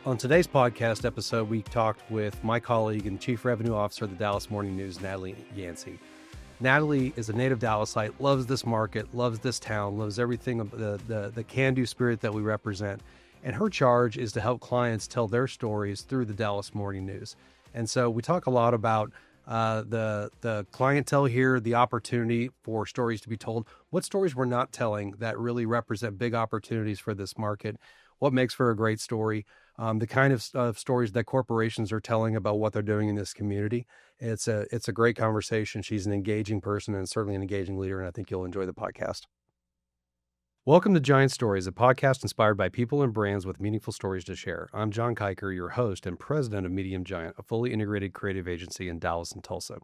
On today's podcast episode, we talked with my colleague and Chief Revenue Officer of the Dallas Morning News, Natalie Yancy. Natalie is a native Dallasite, loves this market, loves this town, loves everything of the can-do spirit that we represent. And her charge is to help clients tell their stories through the Dallas Morning News. And so we talk a lot about the clientele here, the opportunity for stories to be told, what stories we're not telling that really represent big opportunities for this market, what makes for a great story, the kind of stories that corporations are telling about what they're doing in this community. It's a great conversation. She's an engaging person and certainly an engaging leader, and I think you'll enjoy the podcast. Welcome to Giant Stories, a podcast inspired by people and brands with meaningful stories to share. I'm John Kiker, your host and president of Medium Giant, a fully integrated creative agency in Dallas and Tulsa.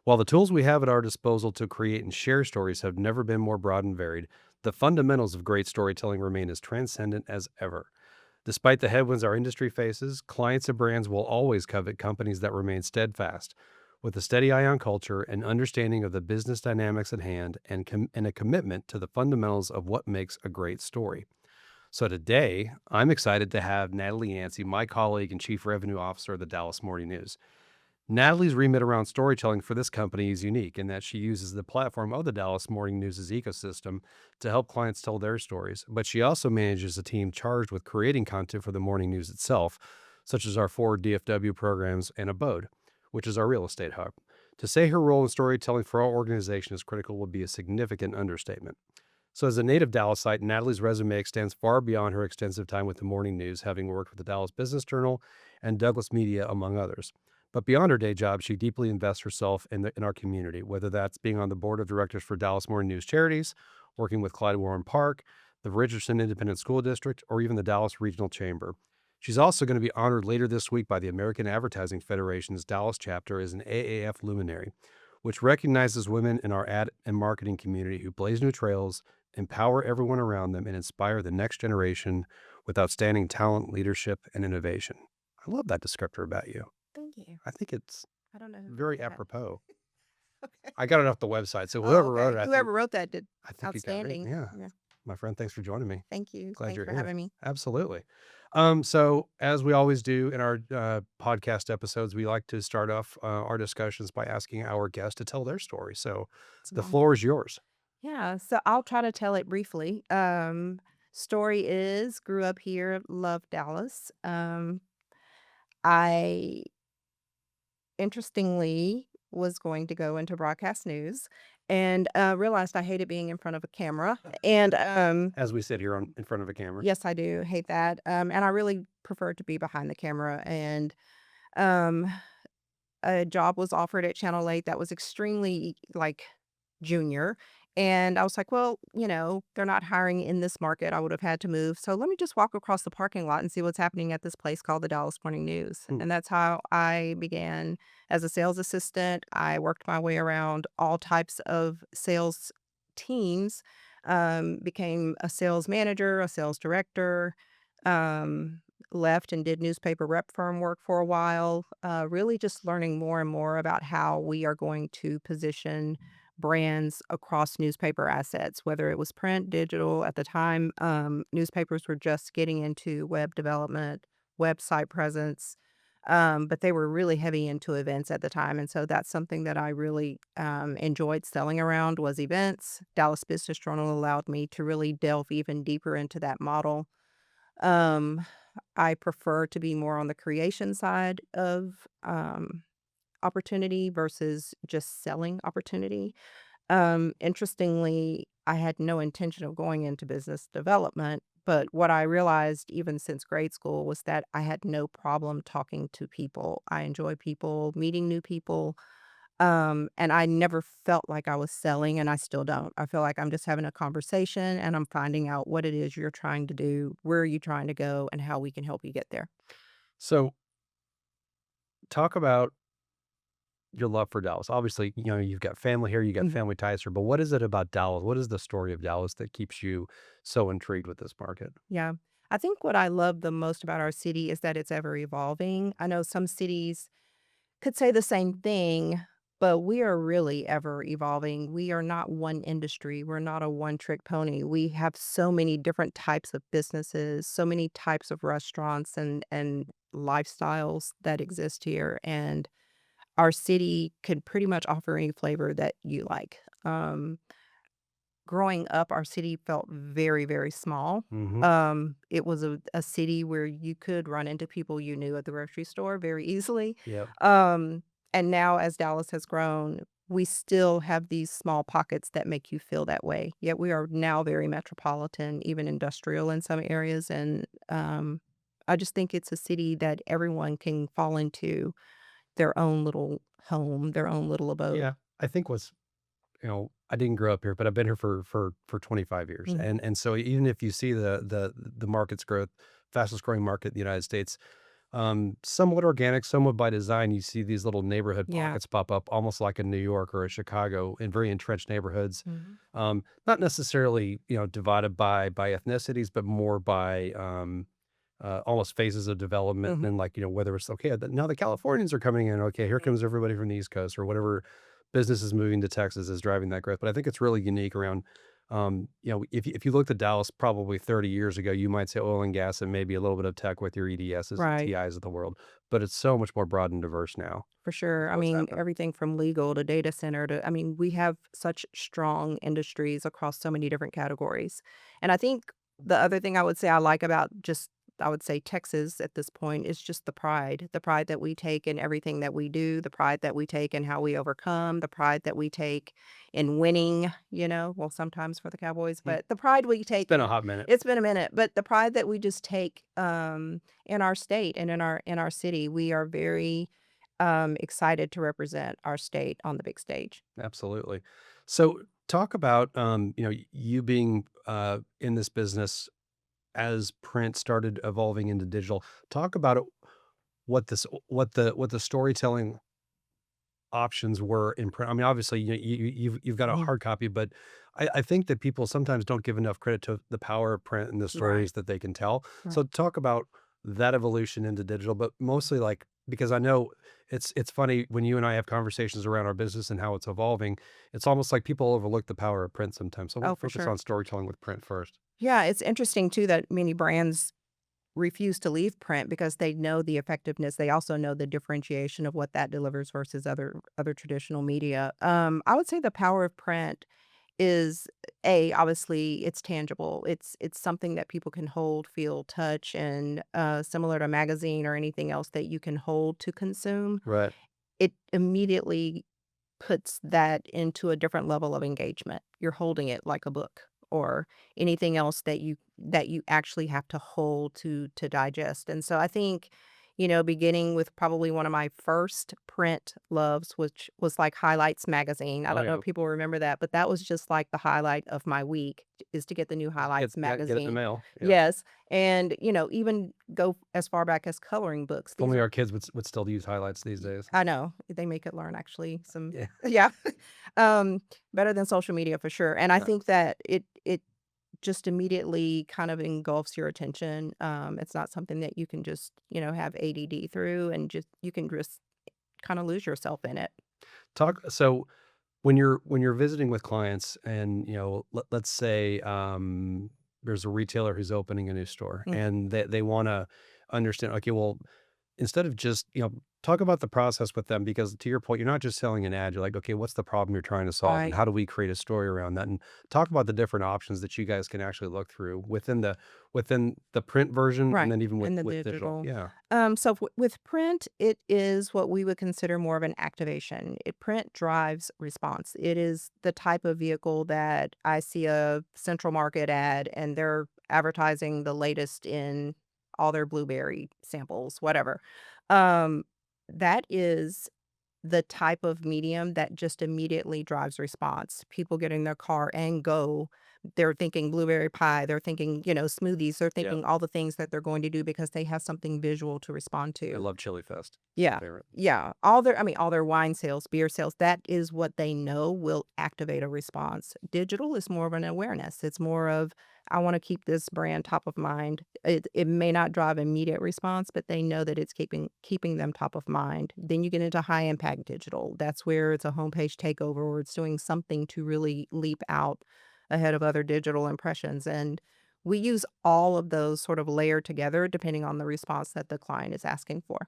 While the tools we have at our disposal to create and share stories have never been more broad and varied, the fundamentals of great storytelling remain as transcendent as ever. Despite the headwinds our industry faces, clients and brands will always covet companies that remain steadfast, with a steady eye on culture and understanding of the business dynamics at hand and a commitment to the fundamentals of what makes a great story. So today, I'm excited to have Natalie Yancy, my colleague and Chief Revenue Officer of the Dallas Morning News. Natalie's remit around storytelling for this company is unique in that she uses the platform of the Dallas Morning News' ecosystem to help clients tell their stories, but she also manages a team charged with creating content for the morning news itself, such as our 4 DFW programs and Abode, which is our real estate hub. To say her role in storytelling for our organization is critical would be a significant understatement. So as a native Dallasite, Natalie's resume extends far beyond her extensive time with the morning news, having worked with the Dallas Business Journal and Douglas Media, among others. But beyond her day job, she deeply invests herself in our community, whether that's being on the board of directors for Dallas Morning News Charities, working with Clyde Warren Park, the Richardson Independent School District, or even the Dallas Regional Chamber. She's also going to be honored later this week by the American Advertising Federation's Dallas chapter as an AAF luminary, which recognizes women in our ad and marketing community who blaze new trails, empower everyone around them, and inspire the next generation with outstanding talent, leadership, and innovation. I love that descriptor about you. Thank you. I think it's I don't know who very wrote that. apropos. Okay. I got it off the website, so Oh, whoever okay. wrote it, Whoever wrote that did I think you got it. outstanding. Yeah, my friend, thanks for joining me. Thank you. Glad Thanks you're for here. having me. Absolutely. So as we always do in our podcast episodes, we like to start off our discussions by asking our guests to tell their story. So the floor is yours. Yeah, so I'll try to tell it briefly. Story is grew up here, love Dallas. I interestingly was going to go into broadcast news and realized I hated being in front of a camera. And As we sit here in front of a camera. yes, I do hate that. And I really prefer to be behind the camera. And um, a job was offered at Channel 8 that was extremely junior. And I was like, well, they're not hiring in this market. I would have had to move. So let me just walk across the parking lot and see what's happening at this place called the Dallas Morning News. And that's how I began as a sales assistant. I worked my way around all types of sales teams, became a sales manager, a sales director, um, left and did newspaper rep firm work for a while, really just learning more and more about how we are going to position brands across newspaper assets, whether it was print, digital. At the time, newspapers were just getting into web development, website presence, but they were really heavy into events at the time. And so that's something that I really enjoyed selling around was events. Dallas Business Journal allowed me to really delve even deeper into that model. Um, I prefer to be more on the creation side of opportunity versus just selling opportunity. Interestingly, I had no intention of going into business development, but what I realized even since grade school was that I had no problem talking to people. I enjoy people, meeting new people. And I never felt like I was selling, and I still don't. I feel like I'm just having a conversation and I'm finding out what it is you're trying to do, where are you trying to go, and how we can help you get there. So talk about your love for Dallas. Obviously, you've got family here, you got Mhm. family ties here, but what is it about Dallas? What is the story of Dallas that keeps you so intrigued with this market? Yeah. I think what I love the most about our city is that it's ever evolving. I know some cities could say the same thing, but we are really ever evolving. We are not one industry. We're not a one trick pony. We have so many different types of businesses, so many types of restaurants and lifestyles that exist here. And our city can pretty much offer any flavor that you like. Growing up, our city felt very, very small. Hmm. It was a city where you could run into people you knew at the grocery store very easily. Yep. Um, and now, as Dallas has grown, we still have these small pockets that make you feel that way. Yet we are now very metropolitan, even industrial in some areas. And I just think it's a city that everyone can fall into their own little home, their own little abode. Yeah. I think I didn't grow up here, but I've been here for 25 years. Mhm. And so even if you see the market's growth, fastest growing market in the United States, somewhat organic, somewhat by design, you see these little neighborhood Yeah. pockets pop up almost like in New York or a Chicago in very entrenched neighborhoods. Mhm. Not necessarily, divided by ethnicities, but more by almost phases of development Mhm. and like, whether it's okay, now the Californians are coming in. Okay, here comes everybody from the East Coast or whatever business is moving to Texas is driving that growth. But I think it's really unique around, if you looked at Dallas probably 30 years ago, you might say oil and gas and maybe a little bit of tech with your EDSs and Right. TIs of the world. But it's so much more broad and diverse now For sure. with I what's mean, happening. everything from legal to data center to, I mean, we have such strong industries across so many different categories. And I think the other thing I would say I like about just, I would say Texas at this point is just the pride that we take in everything that we do, the pride that we take in how we overcome, the pride that we take in winning, well, sometimes for the Cowboys, Mm. but the pride we It's take, been a hot minute. it's been a minute, but the pride that we just take in our state and in our city, we are very excited to represent our state on the big stage. Absolutely. So talk about, you being in this business as print started evolving into digital. Talk about it, what the storytelling options were in print. I mean, obviously, you've got a Mhm. hard copy, but I think that people sometimes don't give enough credit to the power of print and the Right. stories that they can tell. Right. So talk about that evolution into digital, but mostly like because I know it's funny when you and I have conversations around our business and how it's evolving. It's almost like people overlook the power of print sometimes. So we'll Oh, for focus sure. on storytelling with print first. Yeah, it's interesting too that many brands refuse to leave print because they know the effectiveness. They also know the differentiation of what that delivers versus other traditional media. I would say the power of print is obviously it's tangible. It's something that people can hold, feel, touch, and similar to a magazine or anything else that you can hold to consume. Right. It immediately puts that into a different level of engagement. You're holding it like a book or anything else that you actually have to hold to digest. And so I think, beginning with probably one of my first print loves, which was like Highlights magazine. I Oh don't know yeah. if people remember that, but that was just like the highlight of my week is to get the new Just Highlights get it in the magazine. mail. Yeah. Yes. And, even go as far back as coloring books. If only our kids would still use highlights these days. I know. They make it learn actually some Yeah. yeah. Um, better than social media for sure, and I Yeah. think that it just immediately kind of engulfs your attention. It's not something that you can just, have ADD through and just you can just kinda lose yourself in it. So when you're visiting with clients and let's say there's a retailer who's opening a new store Mm, and they want to understand, okay, well, instead of just talk about the process with them, because to your point, you're not just selling an ad. You're like, okay, what's the problem you're trying to solve and right. how do we create a story around that, and talk about the different options that you guys can actually look through within the print version and Right, then even with and the with digital. digital. Yeah. So with print, it is what we would consider more of an activation. Print drives response. It is the type of vehicle that I see a Central Market ad, and they're advertising the latest in all their blueberry samples, whatever. Um, that is the type of medium that just immediately drives response. People get in their car and go. They're thinking blueberry pie, they're thinking, smoothies, they're Yeah. thinking all the things that they're going to do because they have something visual to respond I to. love Chili Fest. It's my Yeah. favorite. Yeah. All their wine sales, beer sales, that is what they know will activate a response. Digital is more of an awareness. It's more of I want to keep this brand top of mind. It may not drive immediate response, but they know that it's keeping them top of mind. Then you get into high impact digital. That's where it's a homepage takeover, or it's doing something to really leap out ahead of other digital impressions. And we use all of those sort of layered together depending on the response that the client is asking for.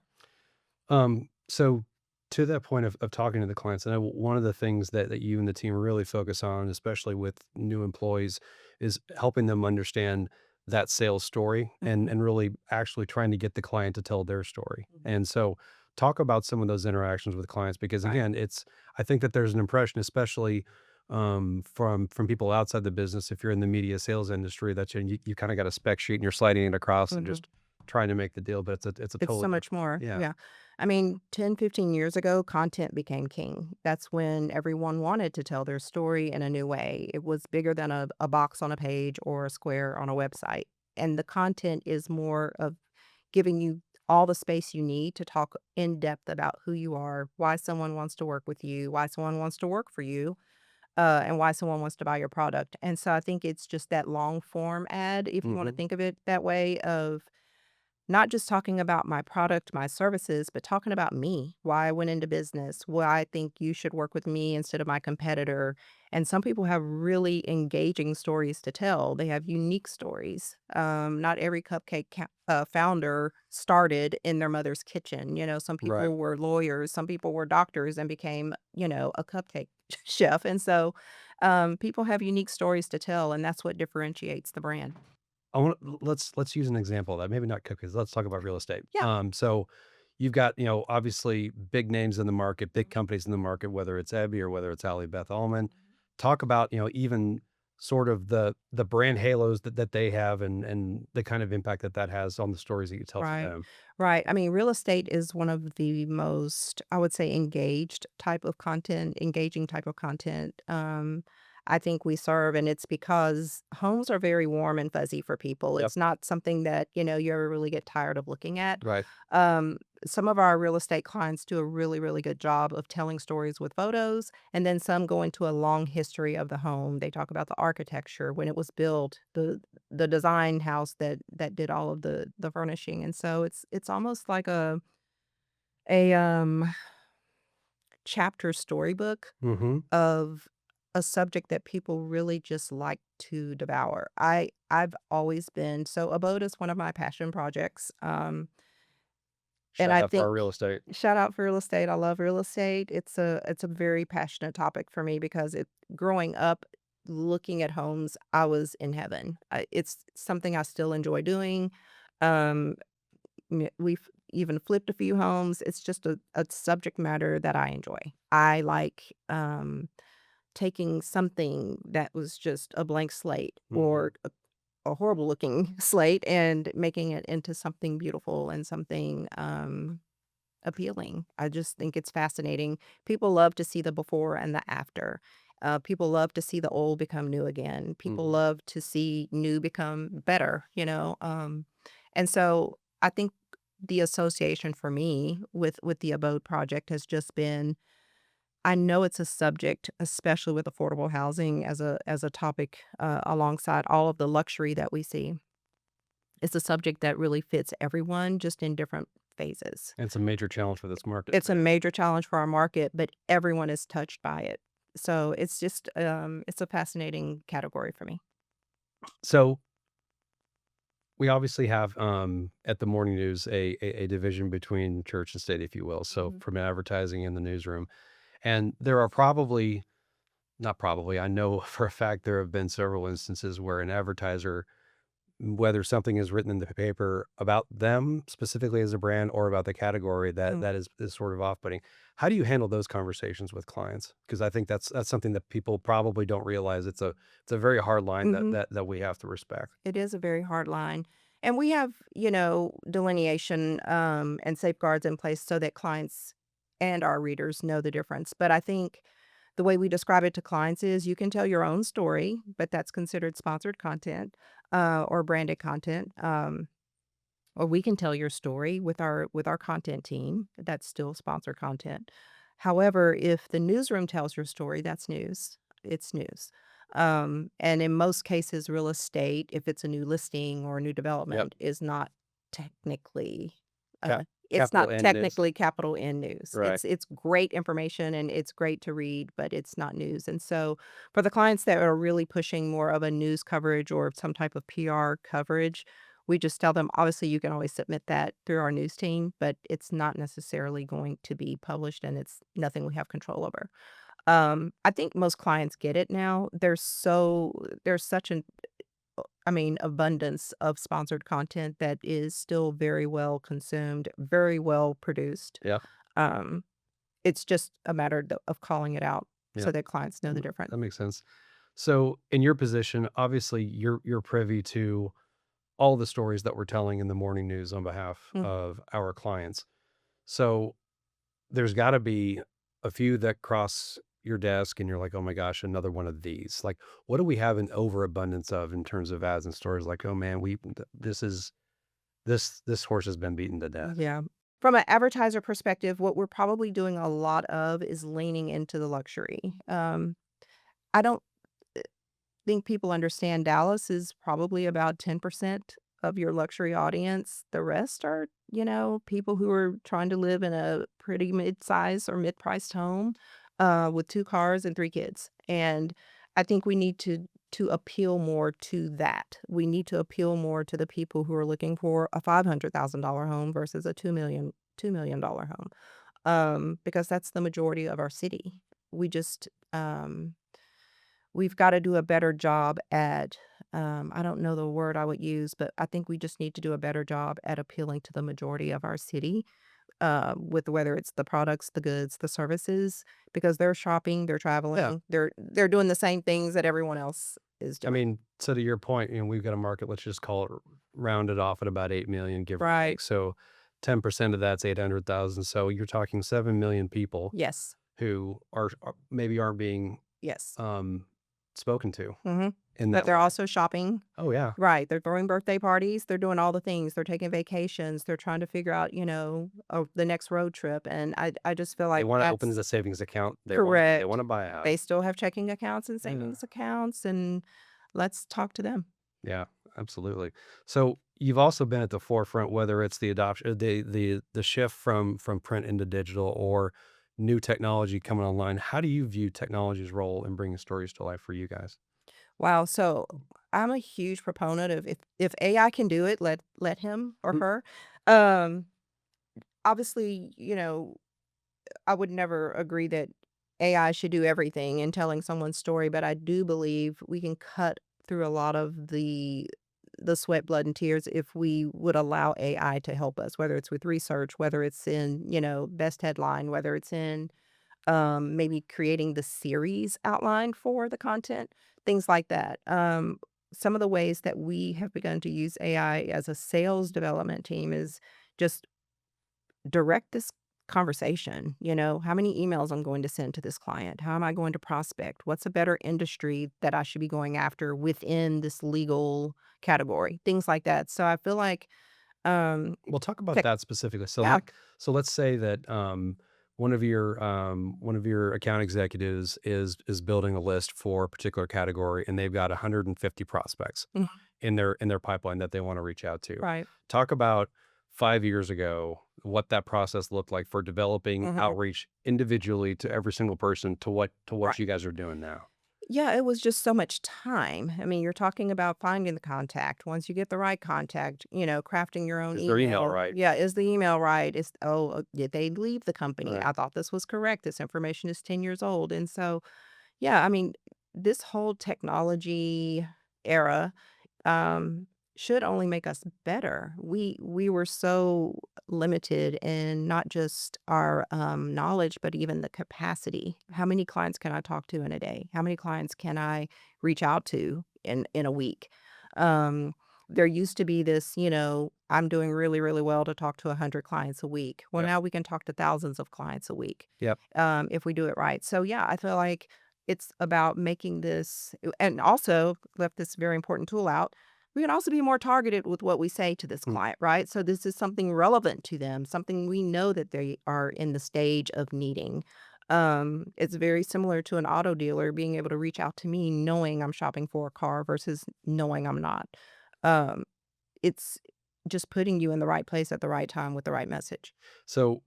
So to that point of talking to the clients, I know one of the things that you and the team really focus on, especially with new employees, is helping them understand that sales story and Mhm, really actually trying to get the client to tell their story. mhm. And so talk about some of those interactions with clients because Right. again, I think that there's an impression, especially from people outside the business, if you're in the media sales industry, that you kind of got a spec sheet and you're sliding it across and Mhm. just trying to make the deal, but it's a It's totally so different. much more. Yeah. Yeah. I mean, 10, 15 years ago, content became king. That's when everyone wanted to tell their story in a new way. It was bigger than a box on a page or a square on a website. And the content is more of giving you all the space you need to talk in depth about who you are, why someone wants to work with you, why someone wants to work for you, and why someone wants to buy your product. And so I think it's just that long form ad, if you want to Mhm. think of it that way, of not just talking about my product, my services, but talking about me, why I went into business, why I think you should work with me instead of my competitor. And some people have really engaging stories to tell. They have unique stories. Not every founder started in their mother's kitchen. Some Right. people were lawyers, some people were doctors and became, a cupcake chef. And so people have unique stories to tell, and that's what differentiates the brand. I want let's use an example of that. Maybe not cookies. Let's talk about real estate. Yeah. So you've got, obviously big names in the market, big companies in the market, whether it's Ebby or whether it's Ali Beth Allman. Talk about, even sort of the brand halos that they have and the kind of impact that has on the stories that you tell for Right. them. Right. I mean, real estate is one of the most, I would say, engaging type of content. I think we serve, and it's because homes are very warm and fuzzy for people. Yep. It's not something that, you ever really get tired of looking at. Right. Um, some of our real estate clients do a really, really good job of telling stories with photos, and then some go into a long history of the home. They talk about the architecture, when it was built, the design house that did all of the furnishing, and so it's almost like a chapter storybook Mm-hmm. of a subject that people really just like to devour. I've always been so abode is one of my passion projects, and Shout I out to think our real estate. shout out for real estate. I love real estate. It's a very passionate topic for me because growing up looking at homes, I was in heaven. It's something I still enjoy doing. Um, we've even flipped a few homes. It's just a subject matter that I enjoy. I like taking something that was just a blank slate Mm-hmm. or a horrible looking slate and making it into something beautiful and something appealing. I just think it's fascinating. People love to see the before and the after. People love to see the old become new again. People Mm-hmm. love to see new become better. And so I think the association for me with the Abode Project has just been, I know it's a subject, especially with affordable housing as a topic, alongside all of the luxury that we see. It's a subject that really fits everyone, just in different phases. It's a major challenge for this market. It's a major challenge for our market, but everyone is touched by it. So it's just, it's a fascinating category for me. So we obviously have at the morning news a division between church and state, if you will. So Mhm, from advertising in the newsroom. And there are probably, not probably, I know for a fact there have been several instances where an advertiser, whether something is written in the paper about them specifically as a brand or about the category that mm, is sort of off-putting. How do you handle those conversations with clients? Because I think that's something that people probably don't realize. It's a very hard line that mhm. that that we have to respect. It is a very hard line. And we have, delineation, and safeguards in place so that clients and our readers know the difference. But I think the way we describe it to clients is you can tell your own story, but that's considered sponsored content, or branded content. Or we can tell your story with our content team. That's still sponsored content. However, if the newsroom tells your story, that's news. It's news. And in most cases, real estate, if it's a new listing or a new Yep. development, is not technically, Cap it's capital not N news. technically capital N news. Right. It's great information and it's great to read, but it's not news. And so for the clients that are really pushing more of a news coverage or some type of PR coverage, we just tell them, obviously, you can always submit that through our news team, but it's not necessarily going to be published and it's nothing we have control over. I think most clients get it now. There's such an abundance of sponsored content that is still very well consumed, very well produced. Yeah. Um, it's just a matter of calling it out Yeah. so that clients know the difference. That makes sense. So in your position, obviously you're privy to all the stories that we're telling in the morning news on behalf Mm. of our clients. So there's got to be a few that cross your desk and you're like, "Oh my gosh, another one of these." Like, what do we have an overabundance of in terms of ads and stories like, "Oh man, this is this horse has been beaten to death." Yeah. From an advertiser perspective, what we're probably doing a lot of is leaning into the luxury. I don't think people understand Dallas is probably about 10% of your luxury audience. The rest are, people who are trying to live in a pretty mid-size or mid-priced home with 2 cars and 3 kids. And I think we need to appeal more to that. We need to appeal more to the people who are looking for a $500,000 home versus a $2 million home. Because that's the majority of our city. We just we've gotta do a better job at, I don't know the word I would use, but I think we just need to do a better job at appealing to the majority of our city, with whether it's the products, the goods, the services, because they're shopping, they're Yeah. traveling, they're doing the same things that everyone else is I doing. mean, so to your point, we've got a market, let's just call it rounded off at about 8 million, give or Right. take. So 10% of that's 800,000. So you're talking 7 million people Yes. who maybe aren't being Yes. um, spoken to Mhm. in But that they're way. also shopping. Oh yeah. Right, they're throwing birthday parties, they're doing all the things, they're taking vacations, they're trying to figure out, the next road trip, and I just feel They like want to open that's the savings account. They correct. want to buy a They house. still have checking accounts and Yeah. savings accounts, and let's talk to them. Yeah, absolutely. So you've also been at the forefront, whether it's the adoption, the shift from print into digital, or new technology coming online. How do you view technology's role in bringing stories to life for you guys? Wow, so I'm a huge proponent of if AI can do it, let him or Mm, her. Um, Obviously, I would never agree that AI should do everything in telling someone's story, but I do believe we can cut through a lot of the sweat, blood, and tears if we would allow AI to help us, whether it's with research, whether it's in, best headline, whether it's in maybe creating the series outline for the content, things like that. Some of the ways that we have begun to use AI as a sales development team is just direct this conversation. How many emails I'm going to send to this client? How am I going to prospect? What's a better industry that I should be going after within this legal category? Things like that. So I feel like, We'll talk about tech, that specifically. So yeah. let's say that one of your account executives is building a list for a particular category, and they've got 150 prospects Mhm. in their pipeline that they want to reach out to. Right. Talk about 5 years ago, what that process looked like for developing Mhm. outreach individually to every single person to what Right. you guys are doing now. Yeah, it was just so much time. I mean, you're talking about finding the contact. Once you get the right contact, crafting your own Is their email email. right? Yeah, is the email right? Did they leave the company? Right. I thought this was correct. This information is 10 years old. And so, yeah, I mean, this whole technology era um, should only make us better. We were so limited in not just our knowledge, but even the capacity. How many clients can I talk to in a day? How many clients can I reach out to in a week? Um, there used to be this, I'm doing really, really well to talk to 100 clients a week. Well, Yep. now we can talk to thousands of clients a week Yep. if we do it right. So, yeah, I feel like it's about making this, and also left this very important tool out. We can also be more targeted with what we say to this Mm. client, right? So this is something relevant to them, something we know that they are in the stage of needing. It's very similar to an auto dealer being able to reach out to me knowing I'm shopping for a car versus knowing I'm not. Um, it's just putting you in the right place at the right time with the right message. So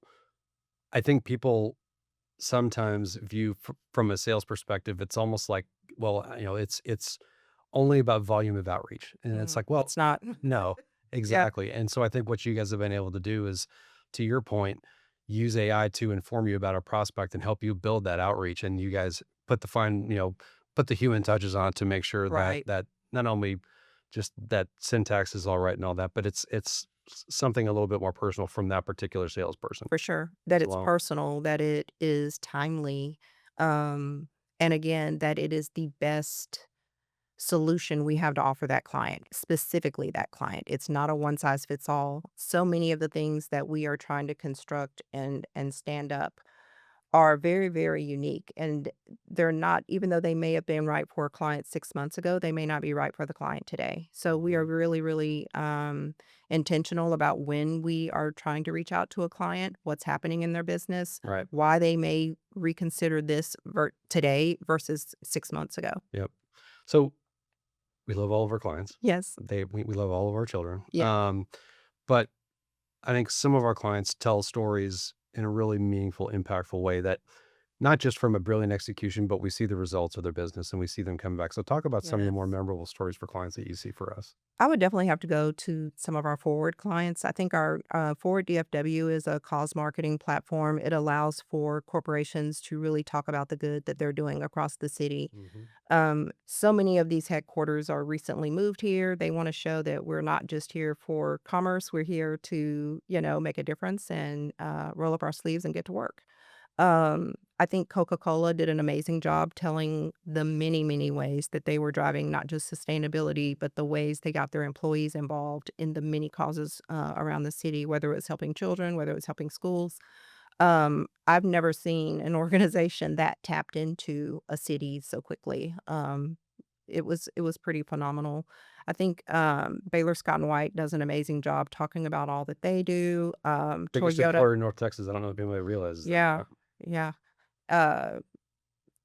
I think people sometimes view from a sales perspective, it's almost like, well, it's only about volume of outreach. And it's like, well, It's not. no, Yeah, exactly. And so I think what you guys have been able to do is, to your point, use AI to inform you about a prospect and help you build that outreach. And you guys put the human touches on it to make sure that right. not only just that syntax is all right and all that, but it's something a little bit more personal from that particular salesperson For sure. That as it's well. personal, that it is timely, um, and again, that it is the best solution we have to offer that client, specifically that client. It's not a one size fits all. So many of the things that we are trying to construct and stand up are very, very unique, and they're not, even though they may have been right for a client 6 months ago, they may not be right for the client today. So we are Mhm. really, really, intentional about when we are trying to reach out to a client, what's happening in their business, Right. why they may reconsider this today versus 6 months ago. Yep. So we love all of our clients. Yes. We love all of our children. Yeah. But I think some of our clients tell stories in a really meaningful, impactful way that not just from a brilliant execution, but we see the results of their business and we see them come back. So talk about some of the more Yes. memorable stories for clients that you see for us. I would definitely have to go to some of our forward clients. I think our forward DFW is a cause marketing platform. It allows for corporations to really talk about the good that they're doing across the city. Mhm. So many of these headquarters are recently moved here. They want to show that we're not just here for commerce. We're here to, make a difference and roll up our sleeves and get to work. I think Coca-Cola did an amazing job telling the many, many ways that they were driving not just sustainability, but the ways they got their employees involved in the many causes around the city, whether it was helping children, whether it was helping schools. I've never seen an organization that tapped into a city so quickly. It was pretty phenomenal. I think Baylor Scott and White does an amazing job talking about all that they do. Biggest Toyota, employer in North Texas. I don't know if anybody realizes that. yeah, Yeah. yeah. Uh,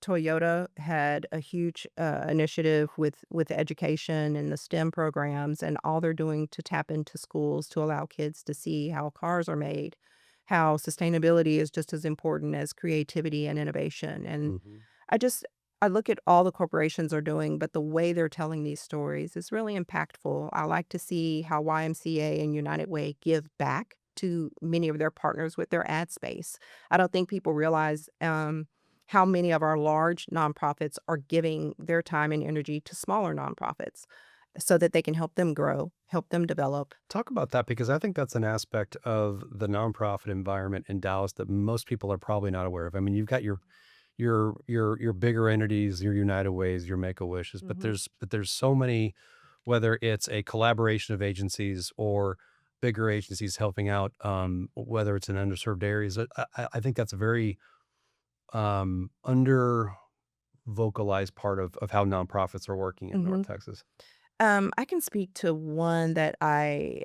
Toyota had a huge, initiative with education and the STEM programs and all they're doing to tap into schools to allow kids to see how cars are made, how sustainability is just as important as creativity and innovation, and Mhm. I just I look at all the corporations are doing, but the way they're telling these stories is really impactful. I like to see how YMCA and United Way give back to many of their partners with their ad space. I don't think people realize how many of our large nonprofits are giving their time and energy to smaller nonprofits so that they can help them grow, help them develop. Talk about that because I think that's an aspect of the nonprofit environment in Dallas that most people are probably not aware of. I mean, you've got your bigger entities, your United Ways, your Make a Wishes, but Mhm. there's so many, whether it's a collaboration of agencies or bigger agencies helping out, whether it's in underserved areas. I think that's a very under vocalized part of how nonprofits are working in North Mhm. Texas. I can speak to one that I've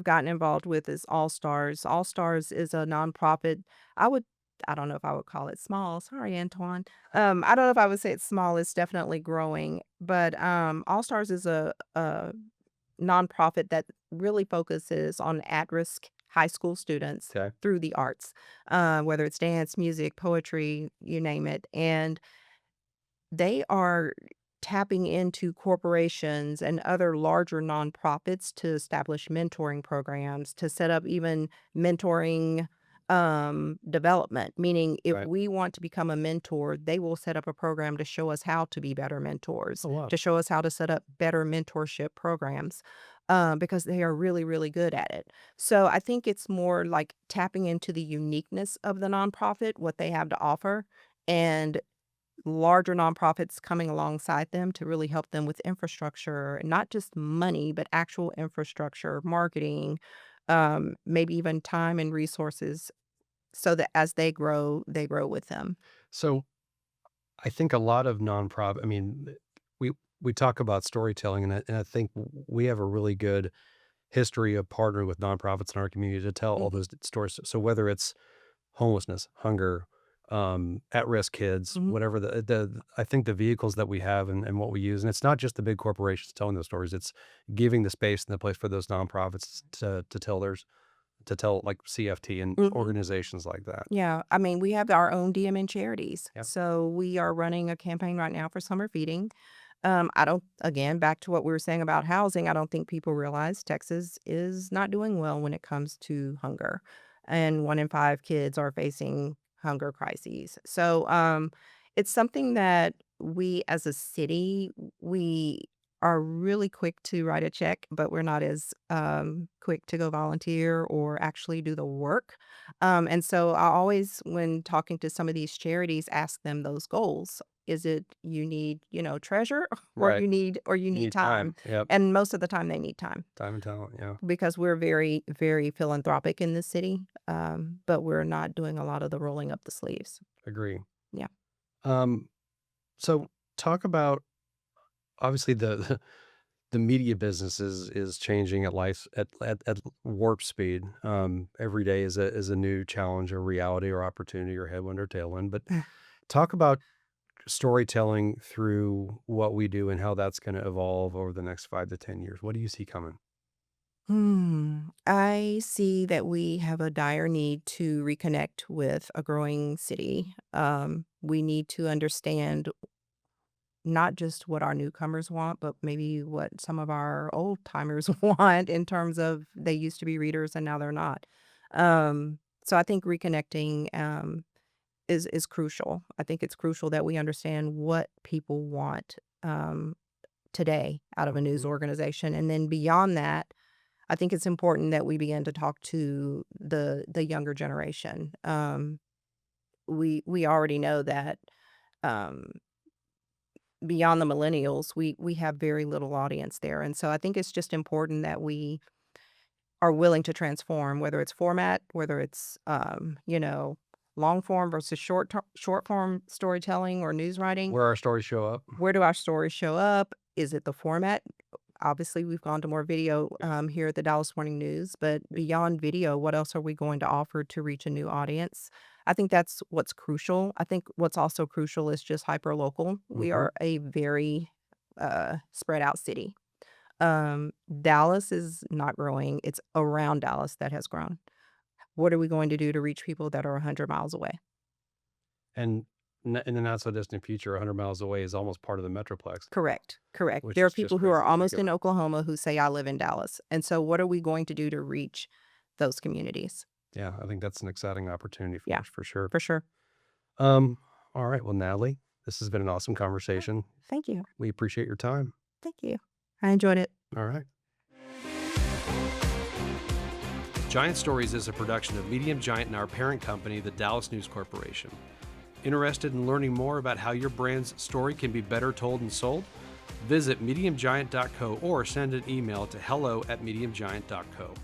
gotten involved with is All Stars. All Stars is a nonprofit. I would I don't know if I would call it small. Sorry, Antoine. I don't know if I would say it's small. It's definitely growing. But All Stars is a nonprofit that really focuses on at-risk high school students Okay, through the arts, whether it's dance, music, poetry, you name it. And they are tapping into corporations and other larger nonprofits to establish mentoring programs, to set up even mentoring development, meaning if right. we want to become a mentor, they will set up a program to show us how to be better mentors, Oh wow. to show us how to set up better mentorship programs. Because they are really, really good at it. So I think it's more like tapping into the uniqueness of the nonprofit, what they have to offer, and larger nonprofits coming alongside them to really help them with infrastructure, not just money, but actual infrastructure, marketing, maybe even time and resources so that as they grow with them. So I think a lot of nonprofit. I mean, we we talk about storytelling, and I think we have a really good history of partnering with nonprofits in our community to tell all Mhm. those stories. So whether it's homelessness, hunger, at-risk kids, Mhm. whatever I think the vehicles that we have and what we use, and it's not just the big corporations telling those stories, it's giving the space and the place for those nonprofits to tell theirs, to tell like CFT and Mhm. organizations like that. Yeah, I mean, we have our own DMN charities. Yeah. So we are running a campaign right now for summer feeding. I don't, again, back to what we were saying about housing, I don't think people realize Texas is not doing well when it comes to hunger. And 1 in 5 kids are facing hunger crises. So it's something that we as a city, we are really quick to write a check, but we're not as quick to go volunteer or actually do the work. And so I always, when talking to some of these charities, ask them those goals. Is it you need, treasure or Right. you You need need time. time? Yep. And most of the time they need time Time and talent. Yeah. because we're very, very philanthropic in this city. But we're not doing a lot of the rolling up the sleeves. Agree. Yeah. Um, so talk about obviously the media business is changing at life at warp speed. Every day is a new challenge or reality or opportunity or headwind or tailwind. But talk about storytelling through what we do and how that's going to evolve over the next 5 to 10 years. What do you see coming? I see that we have a dire need to reconnect with a growing city. We need to understand not just what our newcomers want, but maybe what some of our old timers want in terms of they used to be readers and now they're not. So I think reconnecting is crucial. I think it's crucial that we understand what people want today out of a news Mhm. organization, and then beyond that, I think it's important that we begin to talk to the younger generation. We already know that. Um, Beyond the millennials, we have very little audience there, and so I think it's just important that we are willing to transform, whether it's format, whether it's, long form versus short form storytelling or news writing. Where our stories show up. Where do our stories show up? Is it the format? Obviously, we've gone to more video, here at the Dallas Morning News, but beyond video, what else are we going to offer to reach a new audience? I think that's what's crucial. I think what's also crucial is just hyper local. We Hmm. are a very spread out city. Dallas is not growing. It's around Dallas that has grown. What are we going to do to reach people that are 100 miles away? And in the not so distant future, 100 miles away is almost part of the Metroplex, Correct, correct. which There are is just people who are crazy to think almost in about. Oklahoma who say, I live in Dallas. And so, what are we going to do to reach those communities? Yeah, I think that's an exciting opportunity for Yeah, us for sure. for sure. Um, all right. Well, Natalie, this has been an awesome Oh, conversation. thank you. We appreciate your time. Thank you. I enjoyed it. All right. Giant Stories is a production of Medium Giant and our parent company, the Dallas News Corporation. Interested in learning more about how your brand's story can be better told and sold? Visit mediumgiant.co or send an email to hello@mediumgiant.co.